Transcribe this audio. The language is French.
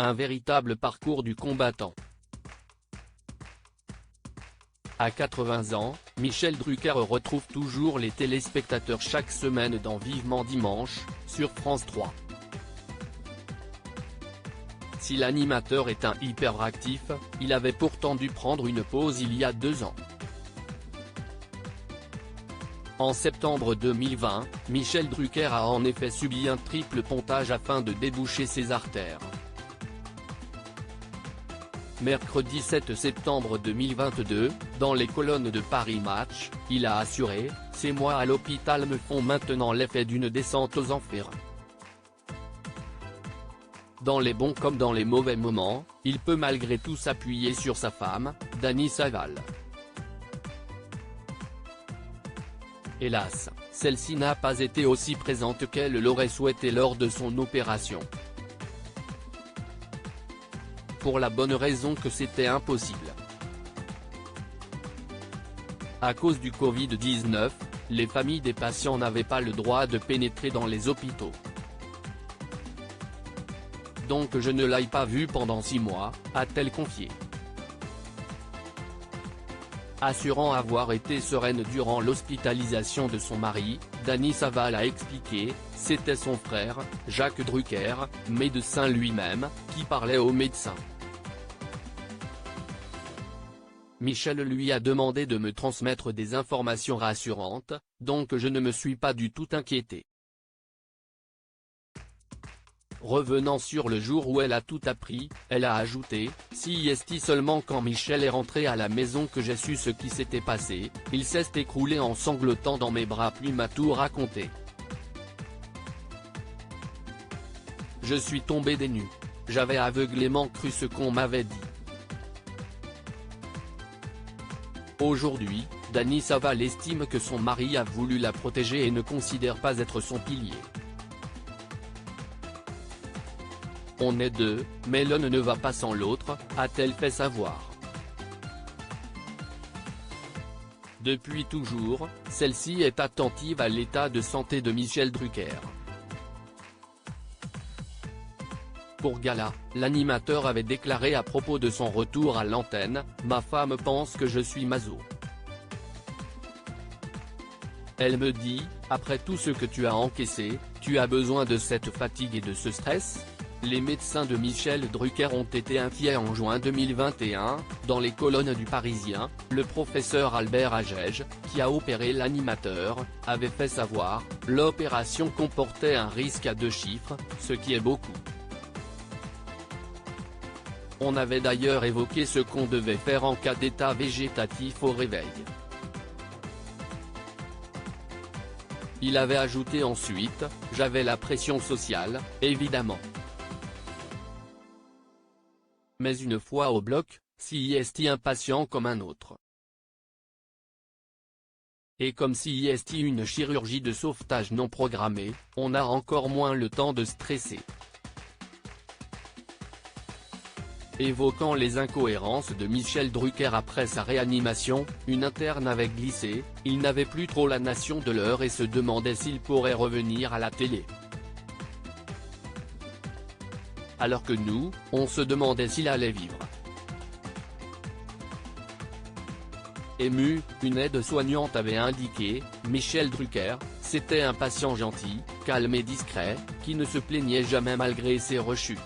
Un véritable parcours du combattant. À 80 ans, Michel Drucker retrouve toujours les téléspectateurs chaque semaine dans Vivement Dimanche, sur France 3. Si l'animateur est un hyperactif, il avait pourtant dû prendre une pause il y a 2 ans. En septembre 2020, Michel Drucker a en effet subi un triple pontage afin de déboucher ses artères. Mercredi 7 septembre 2022, dans les colonnes de Paris Match, il a assuré « Ces mois à l'hôpital me font maintenant l'effet d'une descente aux enfers. Dans les bons comme dans les mauvais moments, il peut malgré tout s'appuyer sur sa femme, Dany Saval. Hélas, celle-ci n'a pas été aussi présente qu'elle l'aurait souhaité lors de son opération. Pour la bonne raison que c'était impossible. À cause du Covid-19, les familles des patients n'avaient pas le droit de pénétrer dans les hôpitaux. Donc je ne l'ai pas vue pendant 6 mois, a-t-elle confié. Assurant avoir été sereine durant l'hospitalisation de son mari, Dany Saval a expliqué, c'était son frère, Jacques Drucker, médecin lui-même, qui parlait au médecin. Michel lui a demandé de me transmettre des informations rassurantes, donc je ne me suis pas du tout inquiété. Revenant sur le jour où elle a tout appris, elle a ajouté « Si est seulement quand Michel est rentré à la maison que j'ai su ce qui s'était passé, il s'est écroulé en sanglotant dans mes bras puis m'a tout raconté. Je suis tombé des nues. J'avais aveuglément cru ce qu'on m'avait dit. » Aujourd'hui, Dany Saval estime que son mari a voulu la protéger et ne considère pas être son pilier. On est deux, mais l'un ne va pas sans l'autre, a-t-elle fait savoir. Depuis toujours, celle-ci est attentive à l'état de santé de Michel Drucker. Pour Gala, l'animateur avait déclaré à propos de son retour à l'antenne « Ma femme pense que je suis maso. Elle me dit, après tout ce que tu as encaissé, tu as besoin de cette fatigue et de ce stress ?» Les médecins de Michel Drucker ont été inquiets en juin 2021, dans les colonnes du Parisien, le professeur Albert Agege, qui a opéré l'animateur, avait fait savoir, l'opération comportait un risque à 2 chiffres, ce qui est beaucoup. On avait d'ailleurs évoqué ce qu'on devait faire en cas d'état végétatif au réveil. Il avait ajouté ensuite, j'avais la pression sociale, évidemment. Mais une fois au bloc, si est un patient comme un autre. Et comme si est une chirurgie de sauvetage non programmée, on a encore moins le temps de stresser. Évoquant les incohérences de Michel Drucker après sa réanimation, une interne avait glissé, il n'avait plus trop la notion de l'heure et se demandait s'il pourrait revenir à la télé. Alors que nous, on se demandait s'il allait vivre. Ému, une aide-soignante avait indiqué, Michel Drucker, c'était un patient gentil, calme et discret, qui ne se plaignait jamais malgré ses rechutes.